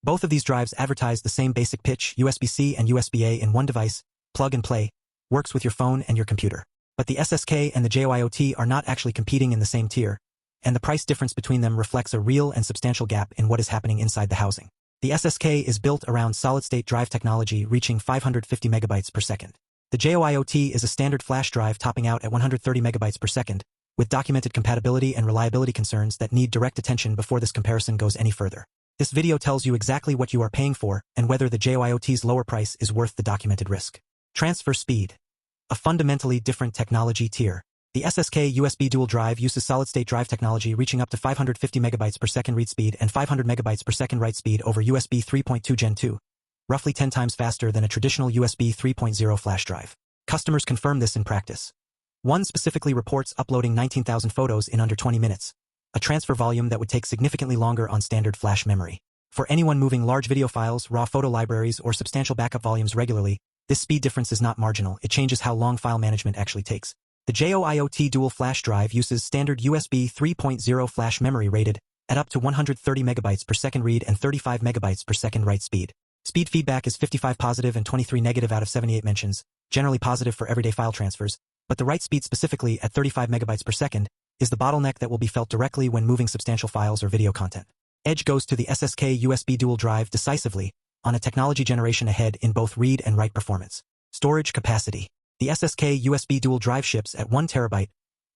Both of these drives advertise the same basic pitch, USB-C and USB-A in one device, plug and play, works with your phone and your computer. But the SSK and the JOIOT are not actually competing in the same tier, and the price difference between them reflects a real and substantial gap in what is happening inside the housing. The SSK is built around solid-state drive technology reaching 550 megabytes per second. The JOIOT is a standard flash drive topping out at 130 megabytes per second, with documented compatibility and reliability concerns that need direct attention before this comparison goes any further. This video tells you exactly what you are paying for and whether the JOIOT's lower price is worth the documented risk. Transfer speed. A fundamentally different technology tier. The SSK USB Dual Drive uses solid-state drive technology reaching up to 550 megabytes per second read speed and 500 megabytes per second write speed over USB 3.2 Gen 2, roughly 10 times faster than a traditional USB 3.0 flash drive. Customers confirm this in practice. One specifically reports uploading 19,000 photos in under 20 minutes, a transfer volume that would take significantly longer on standard flash memory. For anyone moving large video files, raw photo libraries, or substantial backup volumes regularly, this speed difference is not marginal. It changes how long file management actually takes. The JOIOT Dual Flash Drive uses standard USB 3.0 flash memory rated at up to 130 megabytes per second read and 35 megabytes per second write speed. Speed feedback is 55 positive and 23 negative out of 78 mentions, generally positive for everyday file transfers, but the write speed specifically at 35 megabytes per second is the bottleneck that will be felt directly when moving substantial files or video content. Edge goes to the SSK USB Dual Drive decisively on a technology generation ahead in both read and write performance. Storage capacity. The SSK USB Dual Drive ships at 1 terabyte,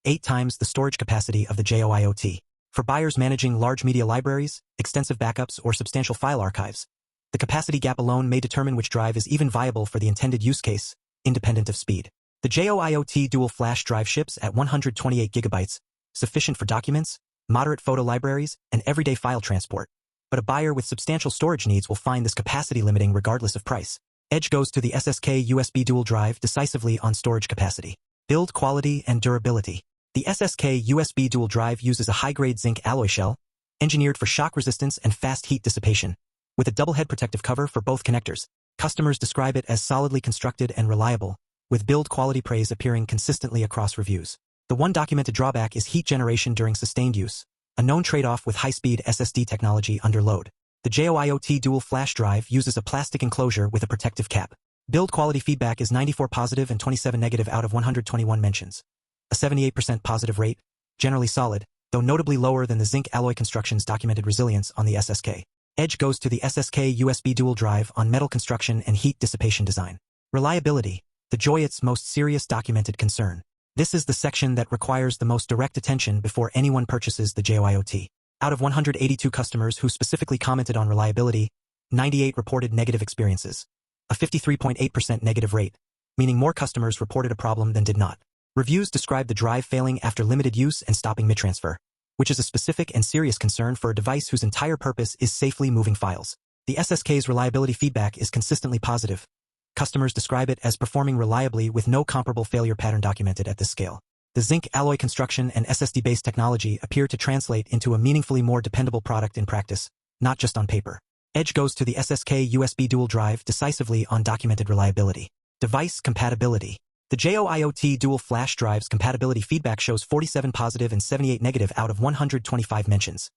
8 times the storage capacity of the JOIOT. For buyers managing large media libraries, extensive backups, or substantial file archives, the capacity gap alone may determine which drive is even viable for the intended use case, independent of speed. The JOIOT Dual Flash Drive ships at 128 gigabytes, sufficient for documents, moderate photo libraries, and everyday file transport. But a buyer with substantial storage needs will find this capacity limiting regardless of price. Edge goes to the SSK USB Dual Drive decisively on storage capacity. Build quality and durability. The SSK USB Dual Drive uses a high-grade zinc alloy shell, engineered for shock resistance and fast heat dissipation, with a double-head protective cover for both connectors. Customers describe it as solidly constructed and reliable, with build quality praise appearing consistently across reviews. The one documented drawback is heat generation during sustained use, a known trade-off with high-speed SSD technology under load. The JOIOT Dual Flash Drive uses a plastic enclosure with a protective cap. Build quality feedback is 94 positive and 27 negative out of 121 mentions. A 78% positive rate, generally solid, though notably lower than the zinc alloy construction's documented resilience on the SSK. Edge goes to the SSK USB Dual Drive on metal construction and heat dissipation design. Reliability, the JOIOT's most serious documented concern. This is the section that requires the most direct attention before anyone purchases the JOIOT. Out of 182 customers who specifically commented on reliability, 98 reported negative experiences, a 53.8% negative rate, meaning more customers reported a problem than did not. Reviews describe the drive failing after limited use and stopping mid-transfer, which is a specific and serious concern for a device whose entire purpose is safely moving files. The SSK's reliability feedback is consistently positive. Customers describe it as performing reliably with no comparable failure pattern documented at this scale. The zinc alloy construction and SSD-based technology appear to translate into a meaningfully more dependable product in practice, not just on paper. Edge goes to the SSK USB Dual Drive decisively on documented reliability. Device compatibility. The JOIOT Dual Flash Drive's compatibility feedback shows 47 positive and 78 negative out of 125 mentions,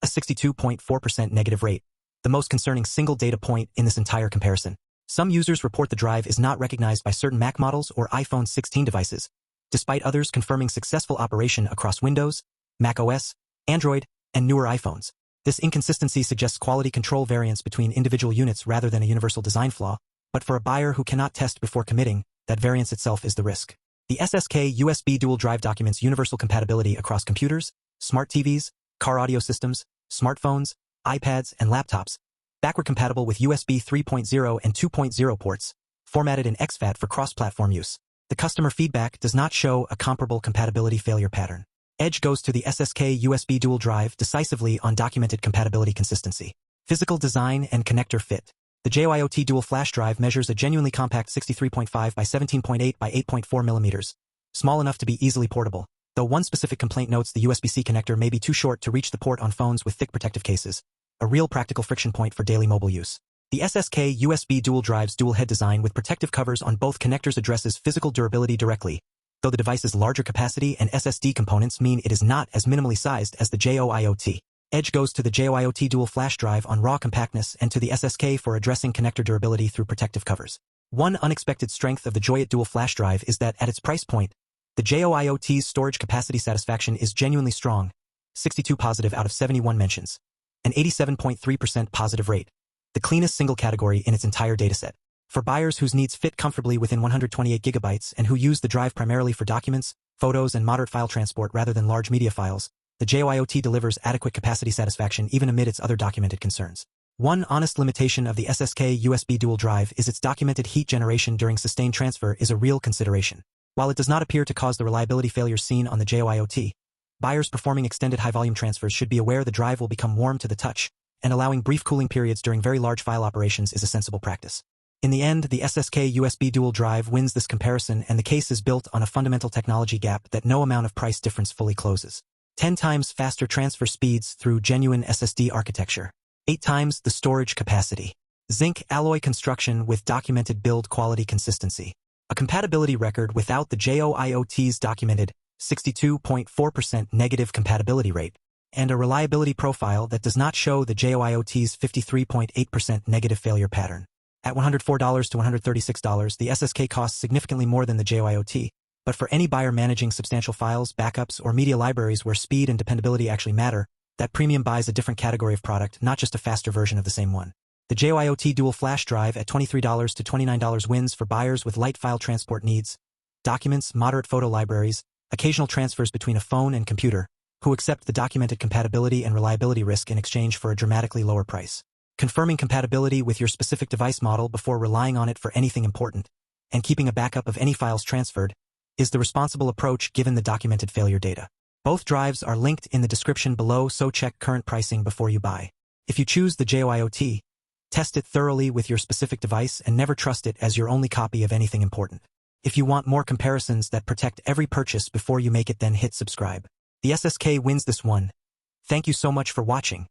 a 62.4% negative rate, the most concerning single data point in this entire comparison. Some users report the drive is not recognized by certain Mac models or iPhone 16 devices, despite others confirming successful operation across Windows, Mac OS, Android, and newer iPhones. This inconsistency suggests quality control variance between individual units rather than a universal design flaw, but for a buyer who cannot test before committing, that variance itself is the risk. The SSK USB Dual Drive documents universal compatibility across computers, smart TVs, car audio systems, smartphones, iPads, and laptops, backward compatible with USB 3.0 and 2.0 ports, formatted in exFAT for cross-platform use. The customer feedback does not show a comparable compatibility failure pattern. Edge goes to the SSK USB Dual Drive decisively on documented compatibility consistency. Physical design and connector fit. The JOIOT Dual Flash Drive measures a genuinely compact 63.5 by 17.8 by 8.4 millimeters, small enough to be easily portable, though one specific complaint notes the USB-C connector may be too short to reach the port on phones with thick protective cases, a real practical friction point for daily mobile use. The SSK USB Dual Drive's dual head design with protective covers on both connectors addresses physical durability directly, though the device's larger capacity and SSD components mean it is not as minimally sized as the JOIOT. Edge goes to the JOIOT Dual Flash Drive on raw compactness and to the SSK for addressing connector durability through protective covers. One unexpected strength of the JOIOT Dual Flash Drive is that at its price point, the JOIOT's storage capacity satisfaction is genuinely strong, 62 positive out of 71 mentions, an 87.3% positive rate, the cleanest single category in its entire dataset. For buyers whose needs fit comfortably within 128 gigabytes and who use the drive primarily for documents, photos, and moderate file transport rather than large media files, the JOIOT delivers adequate capacity satisfaction even amid its other documented concerns. One honest limitation of the SSK USB Dual Drive is its documented heat generation during sustained transfer is a real consideration. While it does not appear to cause the reliability failures seen on the JOIOT, buyers performing extended high-volume transfers should be aware the drive will become warm to the touch, and allowing brief cooling periods during very large file operations is a sensible practice. In the end, the SSK USB Dual Drive wins this comparison, and the case is built on a fundamental technology gap that no amount of price difference fully closes. 10 times faster transfer speeds through genuine SSD architecture. 8 times the storage capacity. Zinc alloy construction with documented build quality consistency. A compatibility record without the JOIOT's documented 62.4% negative compatibility rate, and a reliability profile that does not show the JOIOT's 53.8% negative failure pattern. At $104 to $136, the SSK costs significantly more than the JOIOT, but for any buyer managing substantial files, backups, or media libraries where speed and dependability actually matter, that premium buys a different category of product, not just a faster version of the same one. The JOIOT Dual Flash Drive at $23 to $29 wins for buyers with light file transport needs, documents, moderate photo libraries, occasional transfers between a phone and computer, who accept the documented compatibility and reliability risk in exchange for a dramatically lower price. Confirming compatibility with your specific device model before relying on it for anything important, and keeping a backup of any files transferred, is the responsible approach given the documented failure data. Both drives are linked in the description below, so check current pricing before you buy. If you choose the JOIOT, test it thoroughly with your specific device and never trust it as your only copy of anything important. If you want more comparisons that protect every purchase before you make it, then hit subscribe. The SSK wins this one. Thank you so much for watching.